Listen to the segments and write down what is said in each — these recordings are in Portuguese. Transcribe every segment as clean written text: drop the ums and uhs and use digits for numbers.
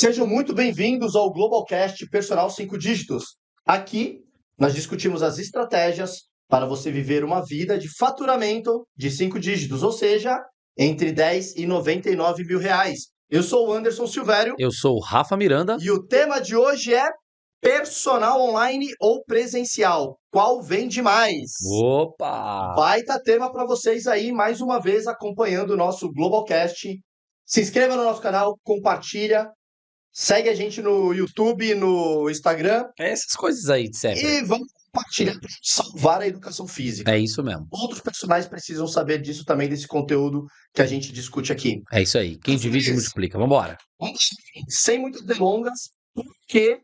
Sejam muito bem-vindos ao Globalcast Personal 5 Dígitos. Aqui, nós discutimos as estratégias para você viver uma vida de faturamento de 5 dígitos, ou seja, entre 10 e 99 mil reais. Eu sou o Anderson Silvério. Eu sou o Rafa Miranda. E o tema de hoje é personal online ou presencial. Qual vende mais? Opa! Baita tema para vocês aí, mais uma vez, acompanhando o nosso Globalcast. Se inscreva no nosso canal, compartilha. Segue a gente no YouTube, no Instagram. Essas coisas aí de sempre. E vamos compartilhar para salvar a educação física. É isso mesmo. Outros personagens precisam saber disso também, desse conteúdo que a gente discute aqui. É isso aí. Quem divide, multiplica. Vambora. Sem muitas delongas, por que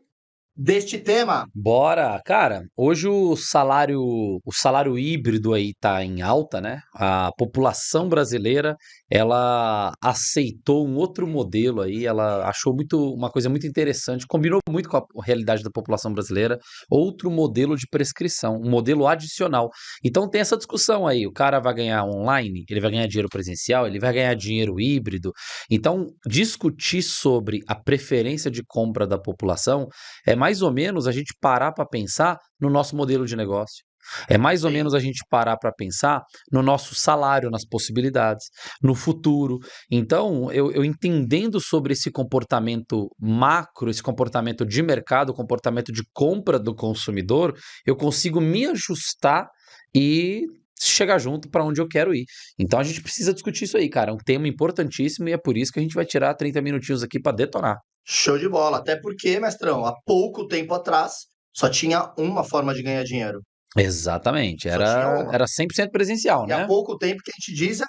deste tema? Bora! Cara, hoje o salário híbrido aí tá em alta, né? A população brasileira, ela aceitou um outro modelo aí, ela achou uma coisa muito interessante, combinou muito com a realidade da população brasileira, outro modelo de prescrição, um modelo adicional. Então tem essa discussão aí, o cara vai ganhar online, ele vai ganhar dinheiro presencial, ele vai ganhar dinheiro híbrido. Então, discutir sobre a preferência de compra da população é mais ou menos a gente parar para pensar no nosso modelo de negócio. É mais ou menos a gente parar para pensar no nosso salário, nas possibilidades, no futuro. Então, eu entendendo sobre esse comportamento macro, esse comportamento de mercado, comportamento de compra do consumidor, eu consigo me ajustar e chegar junto para onde eu quero ir. Então, a gente precisa discutir isso aí, cara. É um tema importantíssimo e é por isso que a gente vai tirar 30 minutinhos aqui para detonar. Show de bola. Até porque, mestrão, há pouco tempo atrás, só tinha uma forma de ganhar dinheiro. Exatamente, Só tinha era, uma. era 100% presencial, E há né? pouco tempo que a gente diz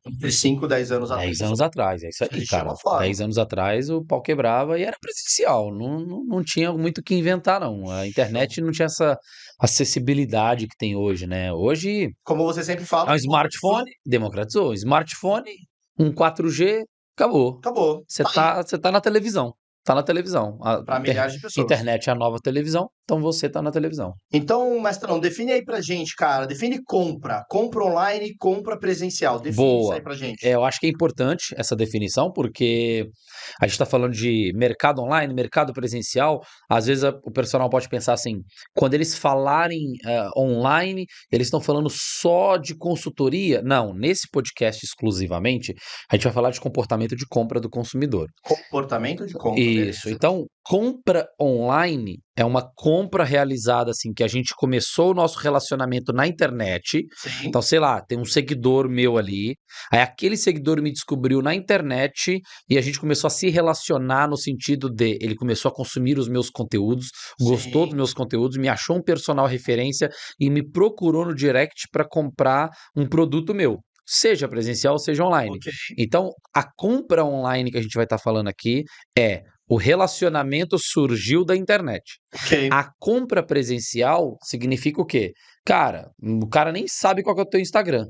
entre 5 e 10 anos atrás. 10 anos atrás, é isso Só aí, existia cara. uma forma. 10 anos atrás o pau quebrava e era presencial, não tinha muito o que inventar, não. A internet não tinha essa acessibilidade que tem hoje, né? Hoje Como você sempre é fala, um smartphone, democratizou. Smartphone, um 4G, acabou. acabou. Você Tá aí. tá na televisão. Tá na televisão. A Para milhares de pessoas. internet é a nova televisão, então você tá na televisão. Então, mestrão, define aí pra gente, cara. Define compra. Compra online, compra presencial. Define isso aí Boa. pra gente. Eu acho que é importante essa definição, porque a gente está falando de mercado online, mercado presencial. Às vezes o personal pode pensar assim: quando eles falarem online, eles estão falando só de consultoria? Não, nesse podcast exclusivamente, a gente vai falar de comportamento de compra do consumidor. Comportamento de compra, Isso. beleza. Então, compra online é uma compra realizada assim que a gente começou o nosso relacionamento na internet. Sim. Então, sei lá, tem um seguidor meu ali. Aí aquele seguidor me descobriu na internet e a gente começou a se relacionar no sentido de ele começou a consumir os meus conteúdos, gostou dos Sim. meus conteúdos, me achou um personal referência e me procurou no direct para comprar um produto meu. Seja presencial, seja online. Ok. Então, a compra online que a gente vai estar falando aqui é o relacionamento surgiu da internet. Ok. A compra presencial significa o quê? Cara, o cara nem sabe qual que é o teu Instagram,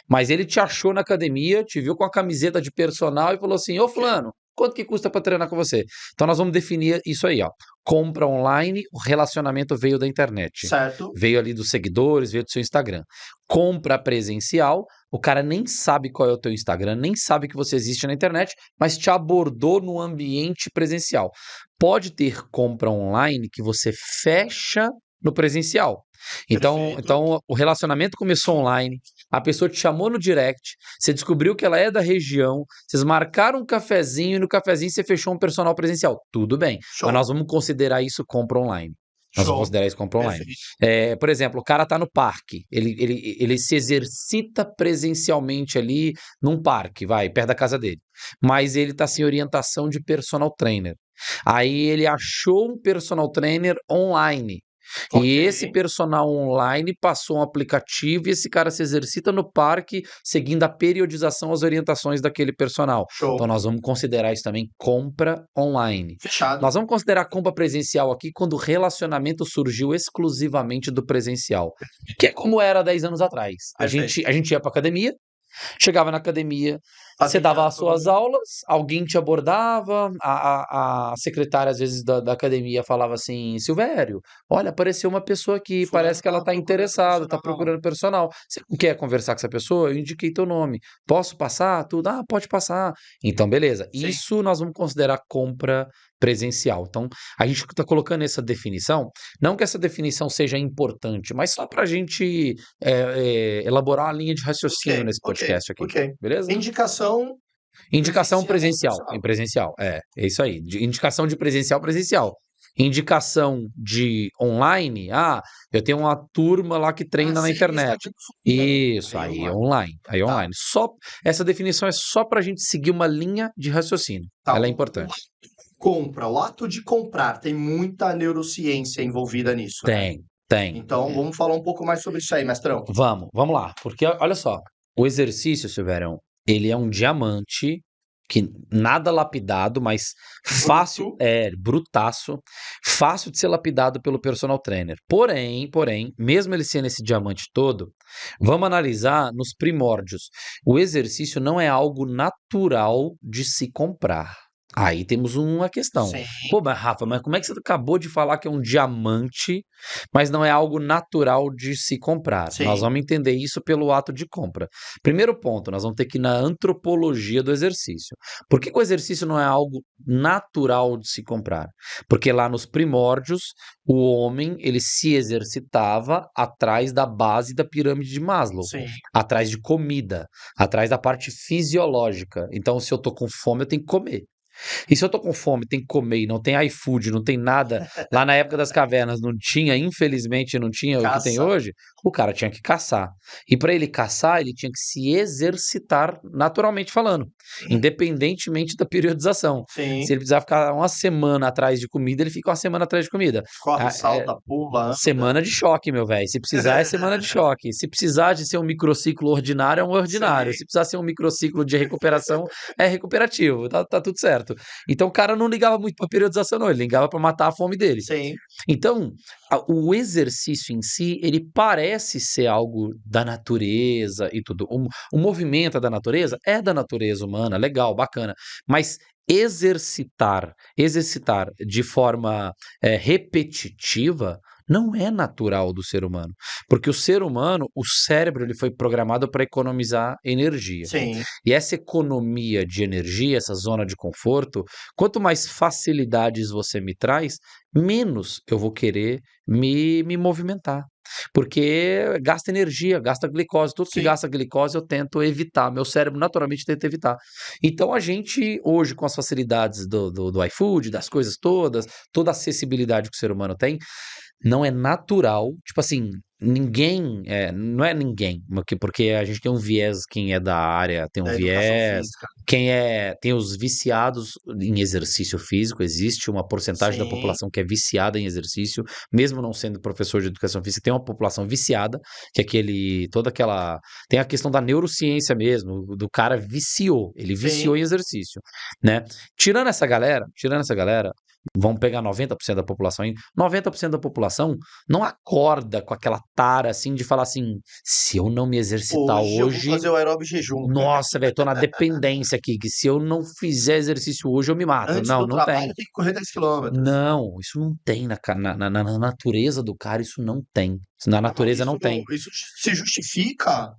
mas ele te achou na academia, te viu com a camiseta de personal e falou assim: ô fulano, quanto que custa para treinar com você? Então nós vamos definir isso aí, ó. Compra online, o relacionamento veio da internet. Certo. Veio ali dos seguidores, veio do seu Instagram. Compra presencial, o cara nem sabe qual é o teu Instagram, nem sabe que você existe na internet, mas te abordou no ambiente presencial. Pode ter compra online que você fecha no presencial. Então, Perfeito. então o relacionamento começou online, a pessoa te chamou no direct, você descobriu que ela é da região, vocês marcaram um cafezinho e no cafezinho você fechou um personal presencial. Tudo bem, Show. mas nós vamos considerar isso compra online. Nós vamos Show. considerar isso compra online. Perfeito. Por exemplo, o cara tá no parque, ele se exercita presencialmente ali num parque, vai, perto da casa dele, mas ele tá sem orientação de personal trainer. Aí ele achou um personal trainer online. Ok. E esse personal online passou um aplicativo e esse cara se exercita no parque seguindo a periodização, as orientações daquele personal. Show. Então nós vamos considerar isso também compra online. Fechado. Nós vamos considerar compra presencial aqui quando o relacionamento surgiu exclusivamente do presencial, que é como era 10 anos atrás. A Perfeito. gente ia para academia, chegava na academia, você Atendia dava as todo suas mundo. aulas, alguém te abordava, a secretária, às vezes, da academia falava assim: Silvério, olha, apareceu uma pessoa aqui, Fulano parece que ela tá está procurando interessada, está personal. procurando personal. Você não quer conversar com essa pessoa? Eu indiquei teu nome. Posso passar? Tudo? Ah, pode passar. Então, beleza. Sim. Isso nós vamos considerar compra presencial. Então, a gente está colocando essa definição, não que essa definição seja importante, mas só para a gente elaborar uma linha de raciocínio nesse podcast aqui, Ok. beleza? Indicação Indicação presencial. presencial, em presencial, é isso aí. Indicação de presencial. Indicação de online, eu tenho uma turma lá que treina na internet. Isso, aí online. Só, essa definição é só para a gente seguir uma linha de raciocínio. Tá, Ela é importante. O ato de comprar, tem muita neurociência envolvida nisso, né? Tem. Então, vamos falar um pouco mais sobre isso aí, mestrão. Vamos lá. Porque, olha só, o exercício, Silvério, ele é um diamante que nada lapidado, mas fácil, brutaço, fácil de ser lapidado pelo personal trainer. Porém, mesmo ele sendo esse diamante todo, vamos analisar nos primórdios. O exercício não é algo natural de se comprar. Aí temos uma questão. Sim. Pô, mas Rafa, mas como é que você acabou de falar que é um diamante, mas não é algo natural de se comprar? Sim. Nós vamos entender isso pelo ato de compra. Primeiro ponto, nós vamos ter que ir na antropologia do exercício. Por que o exercício não é algo natural de se comprar? Porque lá nos primórdios, o homem, ele se exercitava atrás da base da pirâmide de Maslow. Sim. Atrás de comida, atrás da parte fisiológica. Então, se eu tô com fome, eu tenho que comer. E se eu tô com fome, tem que comer e não tem iFood, não tem nada. Lá na época das cavernas não tinha, infelizmente não tinha o que tem hoje, o cara tinha que caçar. E para ele caçar, ele tinha que se exercitar naturalmente falando, independentemente da periodização. Sim. Se ele precisar ficar uma semana atrás de comida, ele fica uma semana atrás de comida. Corre, salta, pula, anda. Semana de choque, meu velho. Se precisar, é semana de choque. Se precisar de ser um microciclo ordinário, é um ordinário. Sim. Se precisar ser um microciclo de recuperação, é recuperativo. Tá tudo certo. Então o cara não ligava muito pra periodização, não. Ele ligava pra matar a fome dele. Sim. Então, o exercício em si, ele parece ser algo da natureza e tudo. O movimento é da natureza? É da natureza humana, legal, bacana. Mas exercitar de forma repetitiva não é natural do ser humano. Porque o ser humano, o cérebro, ele foi programado para economizar energia. Sim. E essa economia de energia, essa zona de conforto, quanto mais facilidades você me traz, menos eu vou querer me movimentar. Porque gasta energia, gasta glicose. Tudo que Sim. gasta glicose eu tento evitar. Meu cérebro naturalmente tenta evitar. Então a gente, hoje, com as facilidades do iFood, das coisas todas, toda a acessibilidade que o ser humano tem, não é natural, tipo assim, ninguém, não é ninguém, porque a gente tem um viés, quem é da área tem um Da educação viés, física. tem os viciados em exercício físico, existe uma porcentagem da Sim. população que é viciada em exercício, mesmo não sendo professor de educação física, tem uma população viciada, que é tem a questão da neurociência mesmo, do cara viciou, ele viciou em exercício, né? Tirando essa galera, vamos pegar 90% da população aí, 90% da população não acorda com aquela tara assim de falar assim, se eu não me exercitar Hoje eu vou hoje, fazer o aeróbio jejum. nossa, velho, tô na dependência aqui, que se eu não fizer exercício hoje eu me mato. Antes Não, do não trabalho tem. tem que correr 10 quilômetros. Não, isso não tem na natureza do cara, isso não tem. Na natureza não tem. Isso se justifica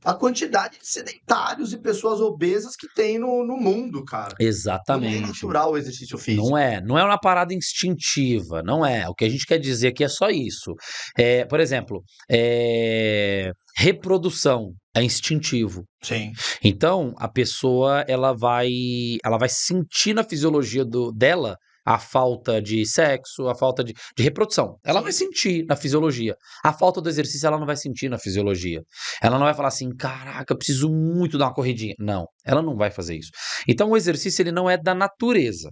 a quantidade de sedentários e pessoas obesas que tem no mundo, cara. Não é Exatamente. natural o exercício físico. Não é uma parada instintiva, não é. O que a gente quer dizer aqui é só isso. Por exemplo, reprodução é instintivo. Sim. Então, a pessoa ela vai sentir na fisiologia dela a falta de sexo, a falta de reprodução. Ela vai sentir na fisiologia. A falta do exercício ela não vai sentir na fisiologia. Ela não vai falar assim, caraca, eu preciso muito dar uma corridinha. Não, ela não vai fazer isso. Então, o exercício ele não é da natureza.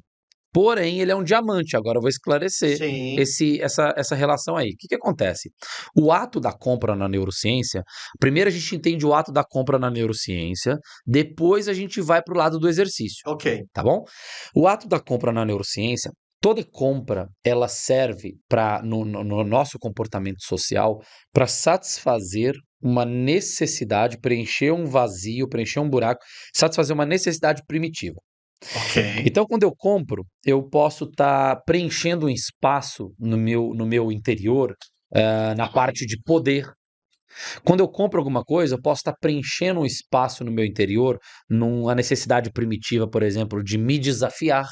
Porém, ele é um diamante. Agora eu vou esclarecer Sim. essa relação aí. O que acontece? O ato da compra na neurociência, primeiro a gente entende o ato da compra na neurociência, depois a gente vai para o lado do exercício, Ok. tá bom? O ato da compra na neurociência, toda compra, ela serve no nosso comportamento social para satisfazer uma necessidade, preencher um vazio, preencher um buraco, satisfazer uma necessidade primitiva. Ok. Então, quando eu compro, eu posso estar preenchendo um espaço no meu interior, na parte de poder. Quando eu compro alguma coisa, eu posso estar preenchendo um espaço no meu interior, numa necessidade primitiva, por exemplo, de me desafiar.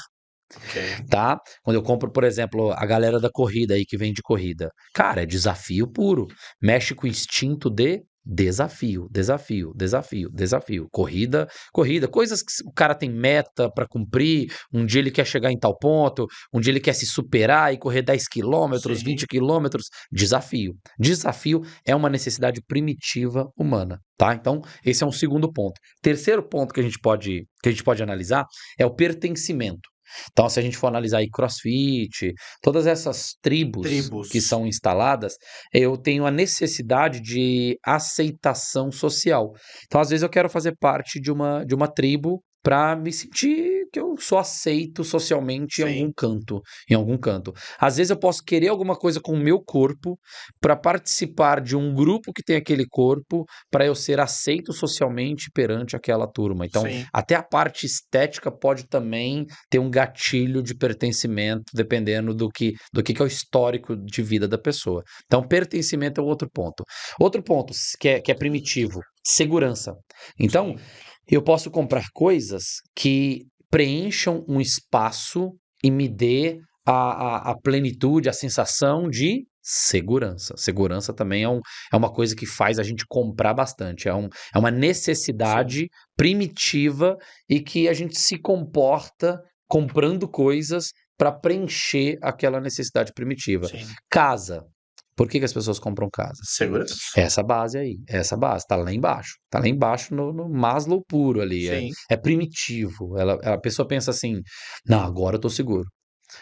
Ok. tá? Quando eu compro, por exemplo, a galera da corrida aí que vende corrida. Cara, é desafio puro. Mexe com o instinto de desafio, desafio, desafio, desafio. Corrida, corrida, coisas que o cara tem meta para cumprir, um dia ele quer chegar em tal ponto, um dia ele quer se superar e correr 10 quilômetros, 20 Sim. quilômetros, desafio. Desafio é uma necessidade primitiva humana, tá? Então, esse é um segundo ponto. Terceiro ponto que a gente pode analisar é o pertencimento. Então, se a gente for analisar aí CrossFit, todas essas tribos que Tribos. são instaladas, eu tenho a necessidade de aceitação social. Então, às vezes, eu quero fazer parte de uma tribo para me sentir que eu sou aceito socialmente em algum Sim. canto, em algum canto. Às vezes eu posso querer alguma coisa com o meu corpo para participar de um grupo que tem aquele corpo, para eu ser aceito socialmente perante aquela turma. Então, Sim. até a parte estética pode também ter um gatilho de pertencimento, dependendo do que é o histórico de vida da pessoa. Então, pertencimento é o outro ponto. Outro ponto que é primitivo, segurança. Então, Sim. eu posso comprar coisas que preencham um espaço e me dê a plenitude, a sensação de segurança. Segurança também é uma coisa que faz a gente comprar bastante. É uma Sim. necessidade primitiva e que a gente se comporta comprando coisas para preencher aquela necessidade primitiva. Sim. Casa. Por que as pessoas compram casas? Segurança. Essa base aí, essa base, tá lá embaixo no Maslow puro ali, Sim. é primitivo. A pessoa pensa assim: não, agora eu tô seguro.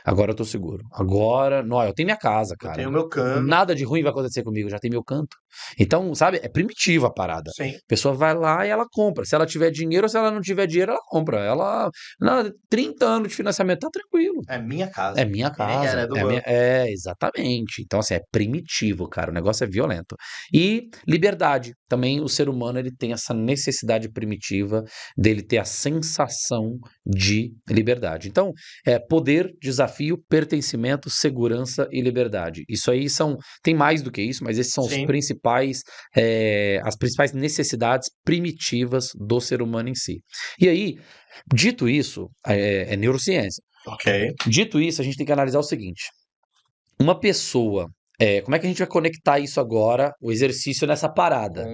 Agora eu tô seguro. Agora, não, eu tenho minha casa, Eu cara. tenho meu Nada canto. de ruim vai acontecer comigo, já tem meu canto. Então, sabe, é primitiva a parada. Sim. A pessoa vai lá e ela compra. Se ela tiver dinheiro ou se ela não tiver dinheiro, ela compra. Ela, não, 30 anos de financiamento, tá tranquilo. É minha É casa. minha E nem era, casa, é do banco. exatamente. Então, assim, é primitivo, cara, o negócio é violento. E liberdade. Também o ser humano, ele tem essa necessidade primitiva dele ter a sensação de liberdade. Então, poder, desafio, pertencimento, segurança e liberdade. Isso aí tem mais do que isso, mas esses são Sim. as principais necessidades primitivas do ser humano em si. E aí, dito isso, é neurociência. Ok. Dito isso, a gente tem que analisar o seguinte: uma pessoa, como é que a gente vai conectar isso agora, o exercício nessa parada?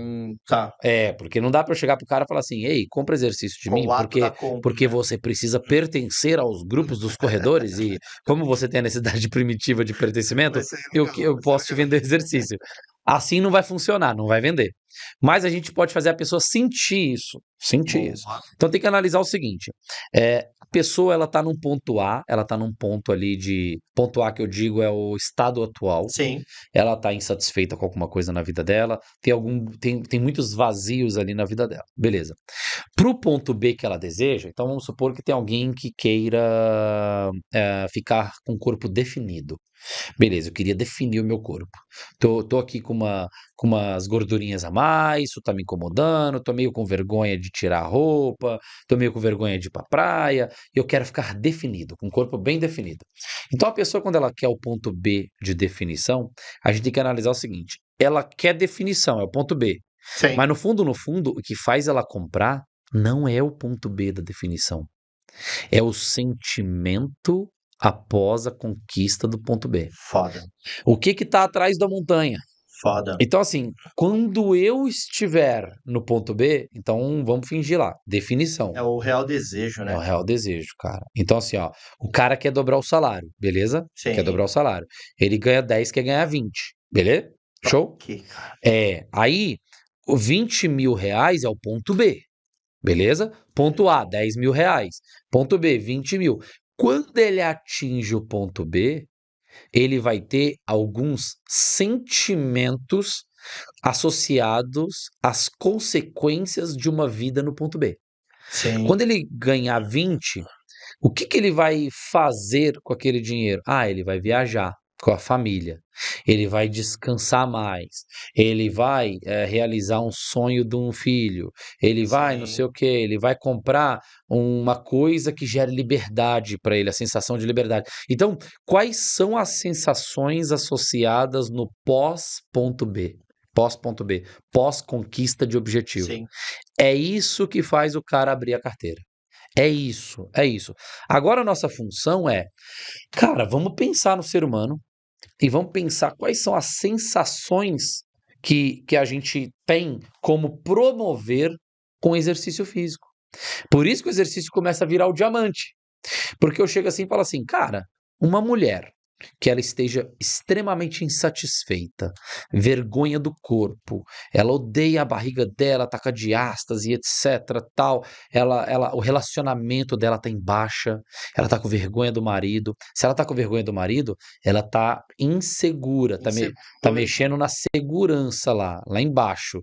Tá. Porque não dá para eu chegar pro cara e falar assim: ei, compra exercício de Com mim, o ato da porque, compra, porque né? você precisa pertencer aos grupos dos corredores, e como você tem a necessidade primitiva de pertencimento, eu Vai ser posso te legal. vender exercício. Assim não vai funcionar, não vai vender. Mas a gente pode fazer a pessoa sentir isso. Sentir isso. Boa. Então tem que analisar o seguinte: a pessoa ela tá num ponto A, ela tá num ponto ali de. Ponto A que eu digo é o estado atual, Sim. ela está insatisfeita com alguma coisa na vida dela, tem muitos vazios ali na vida dela. Beleza. Para o ponto B que ela deseja, então vamos supor que tem alguém que queira ficar com o corpo definido. Beleza, eu queria definir o meu corpo. Tô aqui com umas gordurinhas a mais, isso tá me incomodando, tô meio com vergonha de tirar a roupa, tô meio com vergonha de ir pra praia, e eu quero ficar definido, com o corpo bem definido. Então a pessoa, quando ela quer o ponto B de definição, a gente tem que analisar o seguinte: ela quer definição, é o ponto B. Sim. Mas no fundo, o que faz ela comprar não é o ponto B da definição, é o sentimento após a conquista do ponto B. Foda. O que está atrás da montanha? Foda. Então, assim, quando eu estiver no ponto B, então vamos fingir lá, definição. É o real desejo, É né? o real desejo, cara. Então, assim, ó, o cara quer dobrar o salário, beleza? Quer Sim. dobrar o salário. Ele ganha 10, quer ganhar 20, beleza? Show? Ok, cara. Aí, o 20 mil reais é o ponto B, beleza? Ponto A, 10 mil reais. Ponto B, 20 mil. Quando ele atinge o ponto B, ele vai ter alguns sentimentos associados às consequências de uma vida no ponto B. Sim. Quando ele ganhar 20, o que ele vai fazer com aquele dinheiro? Ah, ele vai viajar com a família, ele vai descansar mais, ele vai realizar um sonho de um filho, ele vai não sei Sim. o que, ele vai comprar uma coisa que gere liberdade para ele, a sensação de liberdade. Então, quais são as sensações associadas no pós-ponto B? Pós-ponto B, pós-conquista de objetivo. Sim. É isso que faz o cara abrir a carteira. É isso, é isso. Agora a nossa função é, cara, vamos pensar no ser humano e vamos pensar quais são as sensações que a gente tem como promover com exercício físico. Por isso que o exercício começa a virar o diamante. Porque eu chego assim e falo assim, cara, uma mulher que ela esteja extremamente insatisfeita, vergonha do corpo, ela odeia a barriga dela, tá com a diástase, etc, tal, o relacionamento dela tá em baixa, ela tá com vergonha do marido. Se ela tá com vergonha do marido, ela tá insegura, tá Inseguro. mexendo na segurança lá embaixo,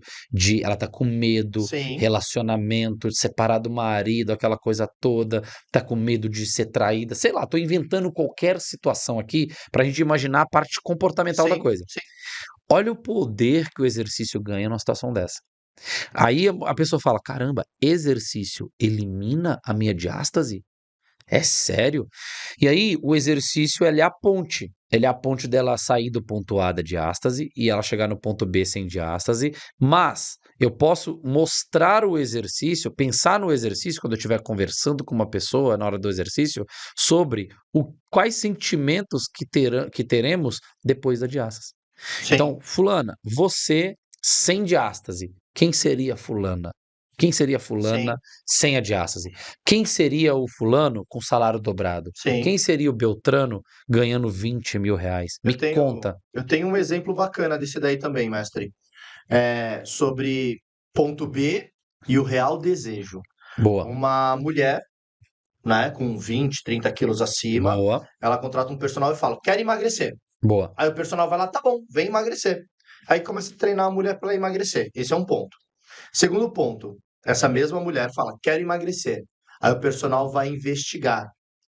ela tá com medo, Sim, relacionamento, de separar do marido, aquela coisa toda, tá com medo de ser traída, sei lá, tô inventando qualquer situação aqui pra gente imaginar a parte comportamental da sim, coisa. sim, Olha o poder que o exercício ganha numa situação dessa. Aí a pessoa fala: caramba, exercício elimina a minha diástase? É sério? E aí o exercício ele é a ponte. Ele é a ponte dela sair do ponto A da diástase e ela chegar no ponto B sem diástase, mas eu posso mostrar o exercício, pensar no exercício quando eu estiver conversando com uma pessoa na hora do exercício sobre quais sentimentos que teremos depois da diástase. sim, Então, fulana, você sem diástase, quem seria fulana? Quem seria fulana sim, sem a diástase? Quem seria o fulano com salário dobrado? sim. Quem seria o Beltrano ganhando 20 mil reais? Eu Me tenho, conta. eu tenho um exemplo bacana desse daí também, mestre. Sobre ponto B e o real desejo. Boa, Uma mulher, né, com 20, 30 quilos acima, boa, ela contrata um personal e fala, quero emagrecer. boa. Aí o personal vai lá, tá bom, vem emagrecer. Aí começa a treinar a mulher para emagrecer. Esse é um ponto. Segundo ponto, essa mesma mulher fala, quero emagrecer. Aí o personal vai investigar.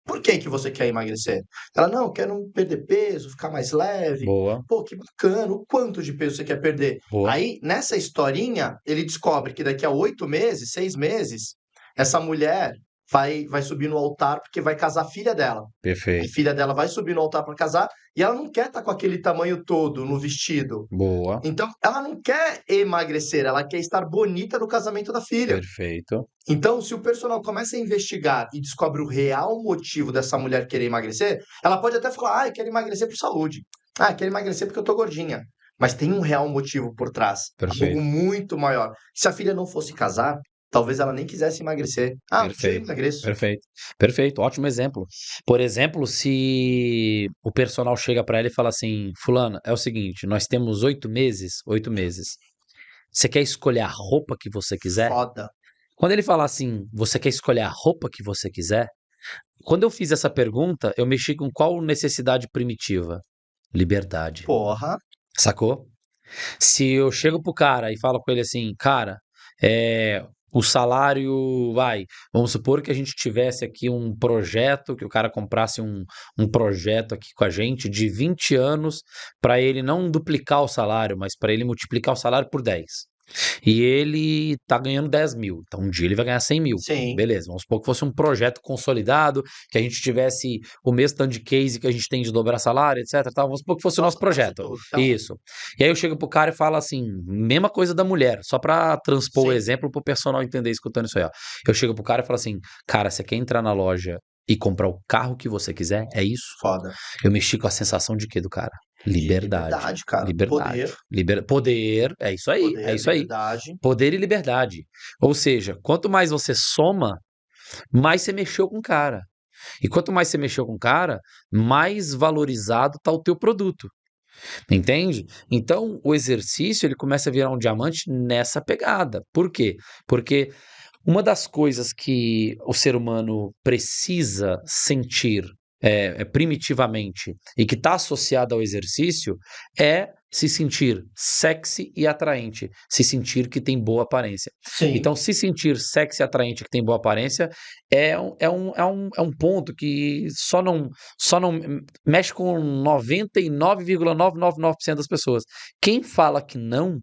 Por que que você quer emagrecer? Ela, não, quero perder peso, ficar mais leve. Boa, Pô, que bacana, o quanto de peso você quer perder? boa. Aí, nessa historinha, ele descobre que daqui a 8 meses, 6 meses, essa mulher vai subir no altar porque vai casar a filha dela. A Perfeito. filha dela vai subir no altar para casar e ela não quer estar com aquele tamanho todo no vestido. Boa, Então, ela não quer emagrecer, ela quer estar bonita no casamento da filha. perfeito. Então, se o personal começa a investigar e descobre o real motivo dessa mulher querer emagrecer, ela pode até falar: ah, eu quero emagrecer por saúde. Ah, eu quero emagrecer porque eu tô gordinha. Mas tem um real motivo por trás, algo Perfeito. muito maior. Se a filha não fosse casar, talvez ela nem quisesse emagrecer. Ah, um dia eu Perfeito, emagreço. perfeito, perfeito, ótimo exemplo. Por exemplo, se o personal chega para ela e fala assim, fulana, é o seguinte, nós temos 8 meses, 8 meses. Você quer escolher a roupa que você quiser? Foda. Quando ele fala assim, você quer escolher a roupa que você quiser? Quando eu fiz essa pergunta, eu mexi com qual necessidade primitiva? Liberdade. Porra. Sacou? Se eu chego pro cara e falo com ele assim, cara, o salário vai. Vamos supor que a gente tivesse aqui um projeto, que o cara comprasse um projeto aqui com a gente de 20 anos para ele não duplicar o salário, mas para ele multiplicar o salário por 10. E ele tá ganhando 10 mil. Então um dia ele vai ganhar 100 mil. Sim, Beleza, vamos supor que fosse um projeto consolidado, que a gente tivesse o mesmo tanto de case que a gente tem de dobrar salário, etc. Tal. Vamos supor que fosse o nosso nosso negócio projeto. todo. Tá. Isso. E aí eu chego pro cara e falo assim, mesma coisa da mulher, só pra transpor o Sim, exemplo pro personal entender escutando isso aí, ó. Eu chego pro cara e falo assim, cara, você quer entrar na loja e comprar o carro que você quiser? É isso? foda. Eu mexi com a sensação de quê do cara? De Liberdade. liberdade, cara. Liberdade. Poder, Poder, é isso aí, é poder, isso aí. liberdade. Poder e liberdade. Ou seja, quanto mais você soma, mais você mexeu com o cara. E quanto mais você mexeu com o cara, mais valorizado está o teu produto. Entende? Então, o exercício ele começa a virar um diamante nessa pegada. Por quê? Porque uma das coisas que o ser humano precisa sentir primitivamente e que está associado ao exercício é se sentir sexy e atraente, se sentir que tem boa aparência. Sim, Então, se sentir sexy e atraente que tem boa aparência é um ponto que só não mexe com 99,999% das pessoas. Quem fala que não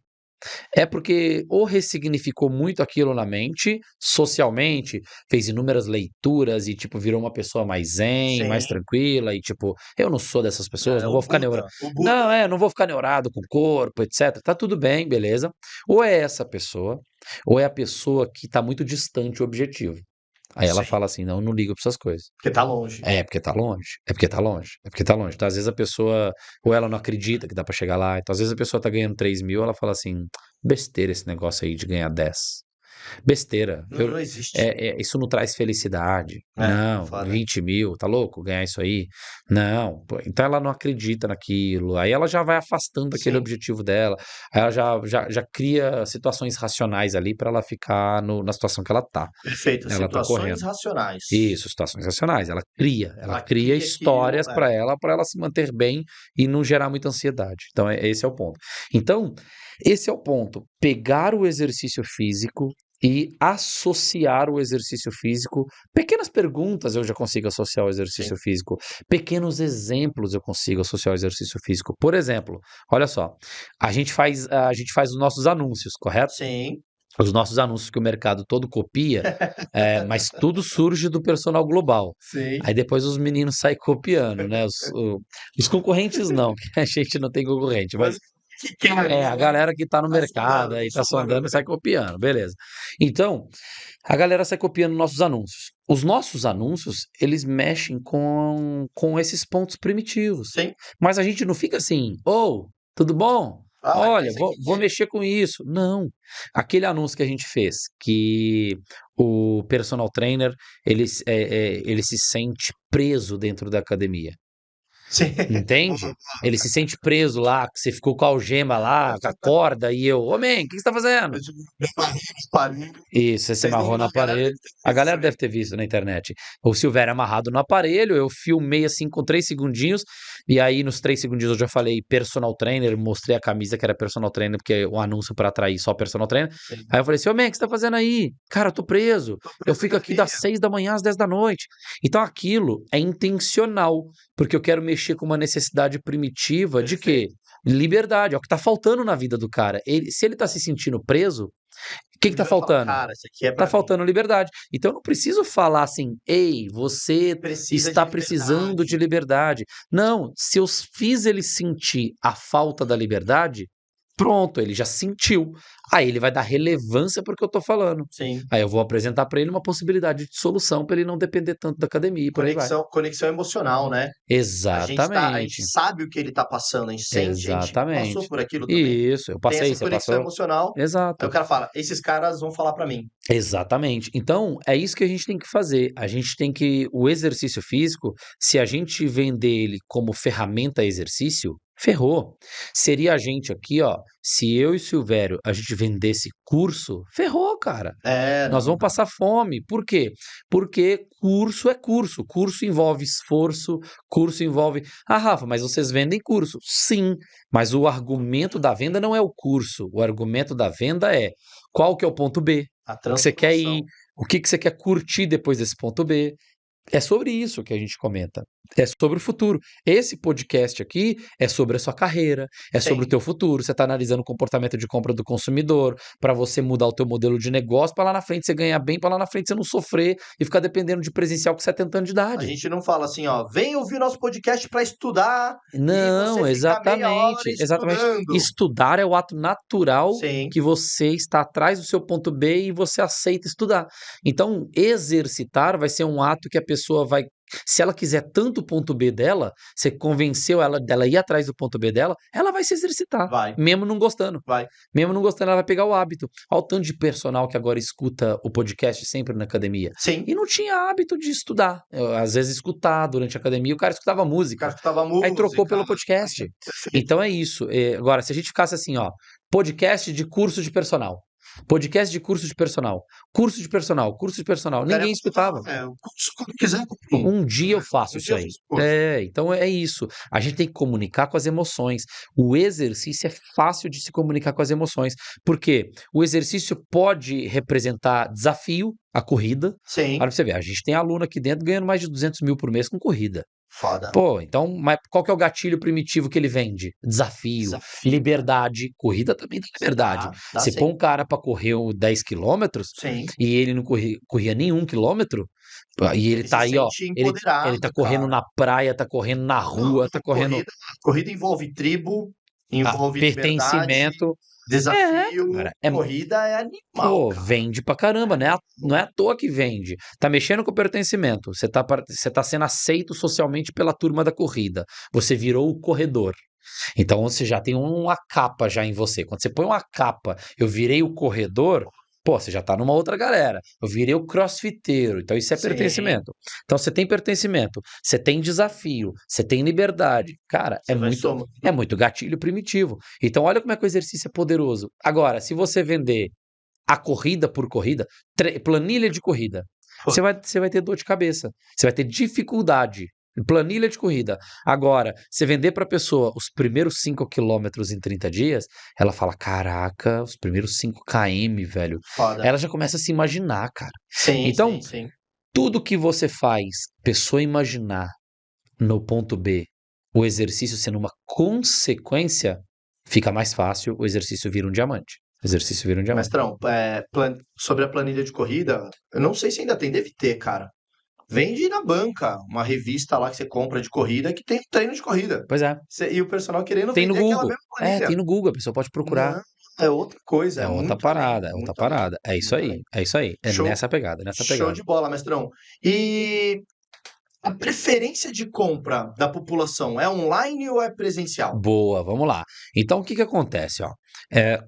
é porque ou ressignificou muito aquilo na mente, socialmente, fez inúmeras leituras e, tipo, virou uma pessoa mais zen, mais sim. tranquila e, tipo, eu não sou dessas pessoas, É não o vou ficar neurado. Buda. O Não, Buda. não vou ficar neurado com o corpo, etc. Tá tudo bem, beleza. Ou é essa pessoa, ou é a pessoa que tá muito distante do objetivo. Aí ela Sim. fala assim: não, não liga pra essas coisas. Porque tá longe. É porque tá longe, é porque tá longe, é porque tá longe. Então, às vezes a pessoa, ou ela não acredita que dá pra chegar lá. Então, às vezes a pessoa tá ganhando 3 mil, ela fala assim: besteira esse negócio aí de ganhar 10. Besteira. Não existe. Isso não traz felicidade. É Não, foda. 20 mil, tá louco? Ganhar isso aí? Não. Pô, então ela não acredita naquilo. Aí ela já vai afastando aquele Sim, objetivo dela. Aí ela já cria situações racionais ali pra ela ficar na situação que ela tá. perfeito. Ela tá Situações correndo. racionais. Isso, situações racionais. Ela Ela cria cria aquilo. histórias para ela se manter bem e não gerar muita ansiedade. Então, esse é o ponto. Então, esse é o ponto. Pegar o exercício físico e associar o exercício físico. Pequenas perguntas eu já consigo associar ao Sim, exercício físico. Pequenos exemplos eu consigo associar ao exercício físico. Por exemplo, olha só, a gente faz os nossos anúncios, correto? sim, Os nossos anúncios que o mercado todo copia, mas tudo surge do personal global. sim. Aí depois os meninos saem copiando, né? Os concorrentes não, que a gente não tem concorrente, Mas mas o que quer, a né? galera que tá no Tá mercado sondando, aí, tô tá sondando. sondando, sai copiando, beleza. Então, a galera sai copiando nossos anúncios. Os nossos anúncios, eles mexem com esses pontos primitivos. Sim. Mas a gente não fica assim, ô, tudo bom? Ah, Olha, esse vou aqui. mexer com isso. Não. Aquele anúncio que a gente fez, que o personal trainer, ele se sente preso dentro da academia. Sim. Entende? Ele se sente preso lá, que você ficou com a algema lá, com a corda, e eu, ô, man, o que você tá fazendo? Aparelho. Isso, você se Vocês amarrou não, no a galera aparelho. deve ter A visto isso galera aí. deve ter visto na internet. O Silvério amarrado no aparelho, eu filmei assim com 3 segundinhos, e aí nos 3 segundinhos eu já falei personal trainer, mostrei a camisa que era personal trainer, porque é um anúncio para atrair só personal trainer. Sim. Aí eu falei assim, ô man, o que você tá fazendo aí? Cara, eu tô preso. Tô Eu preso na fico aqui das academia. 6 da manhã às 10 da noite. Então aquilo é intencional, porque eu quero mexer com uma necessidade primitiva de quê? Perfeito. Liberdade, é o que tá faltando na vida do cara. Se ele tá se sentindo preso, o que que Ele tá vai falar, faltando? cara, isso aqui é Tá pra mim. faltando liberdade. Então eu não preciso falar assim, ei, você Precisa de está precisando de liberdade. liberdade. Não, se eu fiz ele sentir a falta da liberdade, pronto, ele já sentiu. Aí ele vai dar relevância para o que eu tô falando. Sim. Aí eu vou apresentar para ele uma possibilidade de solução para ele não depender tanto da academia e por aí vai. Conexão emocional, né? A gente Exatamente. sabe o que ele tá passando, a gente sente, a gente passou Exatamente. por aquilo também. Isso, eu Tem passei, essa você conexão passou? emocional, aí o Exato. cara fala: "Esses caras vão falar pra mim". Exatamente. Então, é isso que a gente tem que fazer. A gente tem que. O exercício físico, se a gente vender ele como ferramenta exercício, ferrou. Seria a gente aqui, ó. Se eu e o Silvério a gente vendesse curso, ferrou, cara. É, Nós não vamos dá. passar fome. Por quê? Porque curso é curso. Curso envolve esforço, curso envolve. Ah, Rafa, mas vocês vendem curso. Sim, mas o argumento da venda não é o curso. O argumento da venda é qual que é o ponto B, A o que você quer ir, transformação. o que você quer curtir depois desse ponto B. É sobre isso que a gente comenta. É sobre o futuro. Esse podcast aqui é sobre a sua carreira, é sobre o Sim. teu futuro. Você está analisando o comportamento de compra do consumidor para você mudar o teu modelo de negócio, para lá na frente você ganhar bem, para lá na frente você não sofrer e ficar dependendo de presencial com 70 anos de A idade. gente não fala assim, ó: "Vem ouvir nosso podcast pra estudar", e você Não, fica meia hora exatamente, exatamente. estudando. Estudar é o ato natural Sim, que você está atrás do seu ponto B e você aceita estudar. Então, exercitar vai ser um ato que a pessoa vai, se ela quiser tanto o ponto B dela, você convenceu ela dela ir atrás do ponto B dela, ela vai se exercitar, vai, mesmo não gostando. vai. Mesmo não gostando, ela vai pegar o hábito. Olha o tanto de personal que agora escuta o podcast sempre na academia. Sim, E não tinha hábito de estudar. Às vezes escutar durante a academia, o cara escutava o cara música. escutava Aí trocou música. pelo podcast. Perfeito. Então é isso. Agora, se a gente ficasse assim, ó, podcast de curso de personal. Podcast de curso de personal. Curso de personal, curso de personal. O cara ia Ninguém escutava. falar: "É, o curso quando quiser, compra um". Um dia eu faço Um isso dia eu aí. fiz o curso. Então é isso. A gente tem que comunicar com as emoções. O exercício é fácil de se comunicar com as emoções. Por quê? O exercício pode representar desafio, a corrida. Sim, Olha pra você ver, a gente tem aluno aqui dentro ganhando mais de 200 mil por mês com corrida. foda. Pô, então, mas qual que é o gatilho primitivo que ele vende? Desafio, Desafio. liberdade. Corrida também dá liberdade. Dá Você põe sim. um cara para correr 10 quilômetros Sim. e ele não corria nenhum quilômetro, e ele Ele se tá aí, ó, sente ele tá empoderado, correndo cara. na praia, tá correndo na Não, rua, tá correndo. corrida envolve tribo, Envolve liberdade, pertencimento. desafio, Cara, corrida é animal, pô, cara. vende pra caramba, né? Não é à toa que vende. Tá mexendo com o pertencimento. Você tá sendo aceito socialmente pela turma da corrida. Você virou o corredor. Então você já tem uma capa já em você. Quando você põe uma capa, eu virei o corredor, pô, você já tá numa outra galera. Eu virei o crossfiteiro. Então isso é Sim, pertencimento. Então você tem pertencimento, você tem desafio, você tem liberdade. Cara, você vai somando. é muito gatilho primitivo. Então olha como é que o exercício é poderoso. Agora, se você vender a corrida por corrida, planilha de corrida, você vai ter dor de cabeça, você vai ter dificuldade. Planilha de corrida. Agora, você vender para a pessoa os primeiros 5 quilômetros em 30 dias, ela fala: Caraca, os primeiros 5 km, velho. Foda. Ela já começa a se imaginar, cara. Sim, Então, sim, sim. tudo que você faz, pessoa imaginar no ponto B, o exercício sendo uma consequência, fica mais fácil, o exercício vira um diamante. O exercício vira um diamante. Mestrão, sobre a planilha de corrida, eu não sei se ainda tem, deve ter, cara. Vende na banca, uma revista lá que você compra de corrida que tem treino de corrida. Pois é. E o personal querendo Tem no vender aquela Google. mesma É, planilha. tem no Google, a pessoa pode procurar. Não, é outra coisa, É outra parada, é outra muito além, parada. É isso muito aí, além. é isso aí. É Show, nessa pegada, nessa show pegada. de bola, mestrão. E a preferência de compra da população é online ou é presencial? Boa, vamos lá. Então, o que que acontece, ó?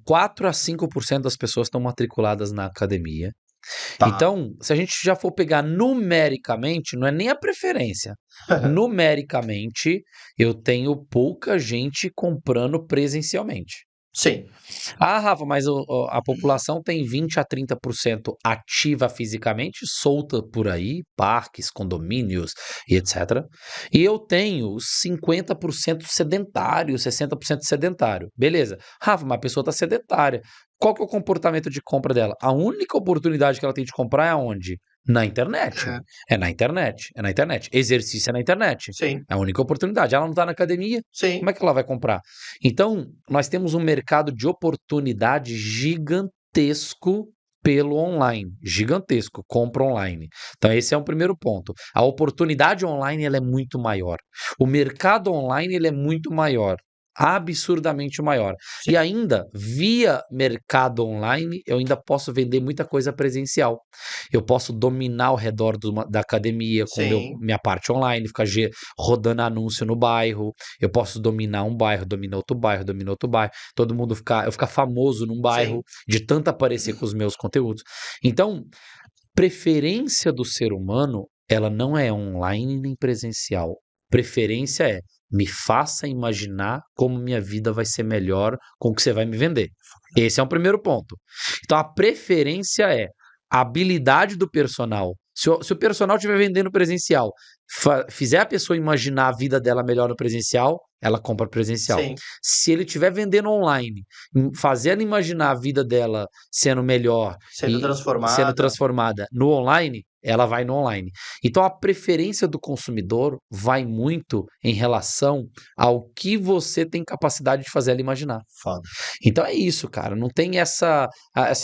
4 a 5% das pessoas estão matriculadas na academia. Tá. Então, se a gente já for pegar numericamente, não é nem a preferência. Numericamente, eu tenho pouca gente comprando presencialmente. Sim, Ah, Rafa, mas a população tem 20 a 30% ativa fisicamente, solta por aí, parques, condomínios e etc. E eu tenho os 50% sedentário, 60% sedentário. Beleza. Rafa, mas a pessoa está sedentária. Qual que é o comportamento de compra dela? A única oportunidade que ela tem de comprar é aonde? Na internet. é, É na internet. É na internet. Exercício é na internet. sim, É a única oportunidade. Ela não está na academia. Como sim. é que ela vai comprar? Então, nós temos um mercado de oportunidade gigantesco pelo online, gigantesco, compra online. Então, esse é um primeiro ponto. A oportunidade online ela é muito maior. O mercado online ele é muito maior. Absurdamente maior. E Sim, ainda, via mercado online, eu ainda posso vender muita coisa presencial. Eu posso dominar ao redor da academia com sim, minha parte online, ficar rodando anúncio no bairro, eu posso dominar um bairro, dominar outro bairro, dominar outro bairro, todo mundo eu ficar famoso num bairro sim. de tanto aparecer com os meus conteúdos. Então, preferência do ser humano, ela não é online nem presencial. Preferência é me faça imaginar como minha vida vai ser melhor com o que você vai me vender. Esse é o primeiro ponto. Então a preferência é a habilidade do personal. Se o personal estiver vendendo presencial, fizer a pessoa imaginar a vida dela melhor no presencial, ela compra presencial. Sim, Se ele estiver vendendo online, fazendo imaginar a vida dela sendo melhor sendo e sendo transformada. transformada no online, ela vai no online. Então a preferência do consumidor vai muito em relação ao que você tem capacidade de fazer ela imaginar. Foda. Então é isso, cara. Não tem essa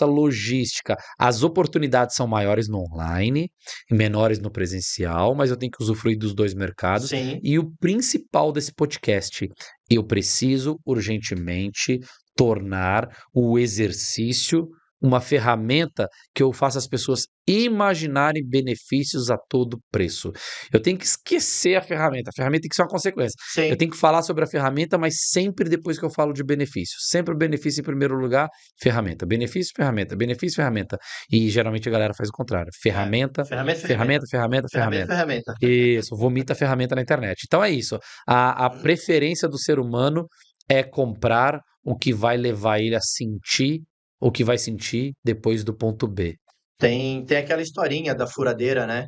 logística. As oportunidades são maiores no online e menores no presencial, mas eu tenho que usufruir dos dois mercados. Sim, E o principal desse podcast, eu preciso urgentemente tornar o exercício uma ferramenta que eu faça as pessoas imaginarem benefícios a todo preço. Eu tenho que esquecer a ferramenta tem que ser uma consequência. Eu sim. tenho que falar sobre a ferramenta, mas sempre depois que eu falo de benefício. Sempre o benefício em primeiro lugar, ferramenta. Benefício, ferramenta. Benefício, ferramenta. E geralmente a galera faz o contrário. É. Ferramenta, Ferramenta, ferramenta. ferramenta, ferramenta, Ferramenta, ferramenta. ferramenta. Isso, vomita a ferramenta na internet. Então é isso. A preferência do ser humano é comprar o que vai levar ele a sentir o que vai sentir depois do ponto B. Tem aquela historinha da furadeira, né?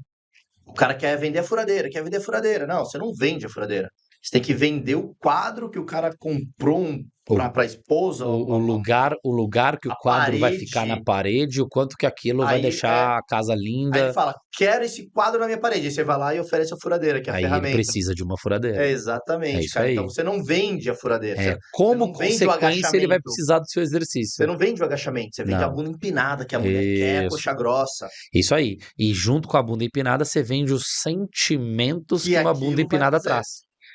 O cara quer vender a furadeira, quer vender a furadeira. Não, você não vende a furadeira. Você tem que vender o quadro que o cara comprou O, para a esposa, o lugar que o a quadro vai ficar na parede. parede, o quanto que aquilo vai Aí, deixar a casa aí ele linda. fala: quero esse quadro na minha parede. Aí você vai lá e oferece a furadeira, que é a Aí ele ferramenta. precisa de uma furadeira. É É exatamente, isso cara. Então aí. você não vende a furadeira. É, Você como não vende o consequência, ele vai agachamento. precisar do seu Você exercício. não vende o agachamento. Você vende a Não. bunda empinada, que a mulher quer a Isso. coxa grossa. Isso aí. E junto com a bunda empinada, você vende os sentimentos Que que uma bunda aquilo vai empinada fazer. traz.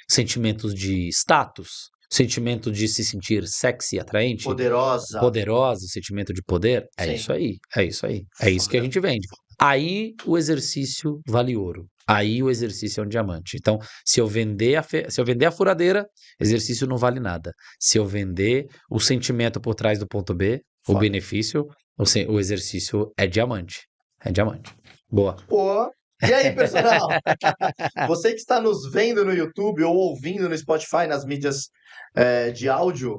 Sentimentos de status, sentimento de se sentir sexy, atraente, Poderosa. poderosa, sentimento de poder. É Sim. isso aí, é isso aí. É isso que a Foda. gente vende. Aí o exercício vale ouro. Aí o exercício é um diamante. Então, se eu vender a furadeira, exercício não vale nada. Se eu vender o sentimento por trás do ponto B, o Foda. benefício, o exercício é diamante. É diamante. Boa. Pô. E aí, personal? Você que está nos vendo no YouTube ou ouvindo no Spotify, nas mídias de áudio,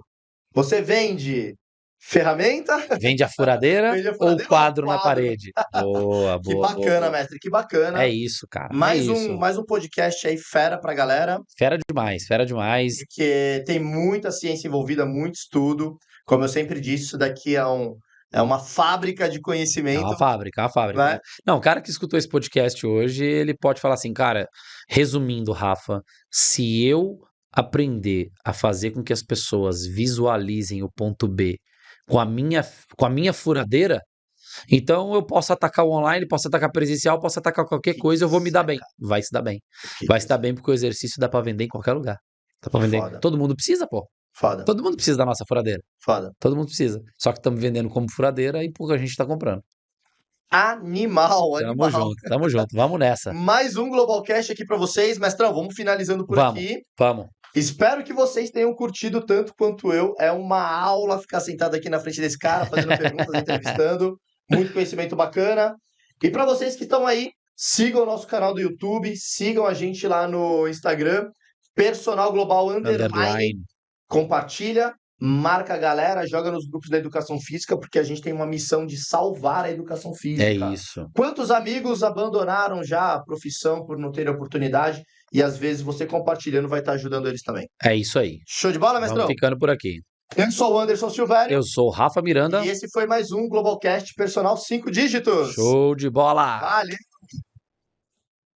você vende ferramenta? Vende a furadeira Vende a ou furadeira ou quadro na quadro? parede? Boa, Que boa, boa, bacana, boa. mestre, que bacana. É isso, cara. É Mais isso. um podcast aí fera pra galera, Fera demais, fera demais. porque tem muita ciência envolvida, muito estudo. Como eu sempre disse, isso daqui é uma fábrica de É conhecimento, uma fábrica, é uma fábrica. né? Não, o cara que escutou esse podcast hoje, ele pode falar assim, cara, resumindo, Rafa, se eu aprender a fazer com que as pessoas visualizem o ponto B com a minha furadeira, então eu posso atacar o online, posso atacar presencial, posso atacar qualquer Que coisa, eu vou me isso dar é, bem. cara? Vai se dar bem. Que Vai se dar isso bem porque o exercício dá pra vender em qualquer lugar. Dá pra vender. Foda, Todo mundo precisa, pô. foda, Todo mundo precisa da nossa furadeira. foda. Todo mundo precisa. Só que estamos vendendo como furadeira e pouca gente tá comprando. Animal, Tamo animal. junto, tamo junto. Vamos nessa. Mais um Globalcast aqui pra vocês, mestrão. Vamos finalizando por Vamos, aqui. vamos. Espero que vocês tenham curtido tanto quanto eu. É uma aula ficar sentado aqui na frente desse cara, fazendo perguntas, entrevistando. Muito conhecimento bacana. E para vocês que estão aí, sigam o nosso canal do YouTube, sigam a gente lá no Instagram, Personal Global Underline. Underline. Compartilha, marca a galera, joga nos grupos da educação física, porque a gente tem uma missão de salvar a educação física. É isso. Quantos amigos abandonaram já a profissão por não ter oportunidade? E às vezes você compartilhando vai estar ajudando eles também. É isso aí. Show de bola, Vamos mestrão? ficando por aqui. Eu sou o Anderson Silvério. Eu sou o Rafa Miranda. E esse foi mais um Globalcast Personal 5 Dígitos. Show de bola! Valeu!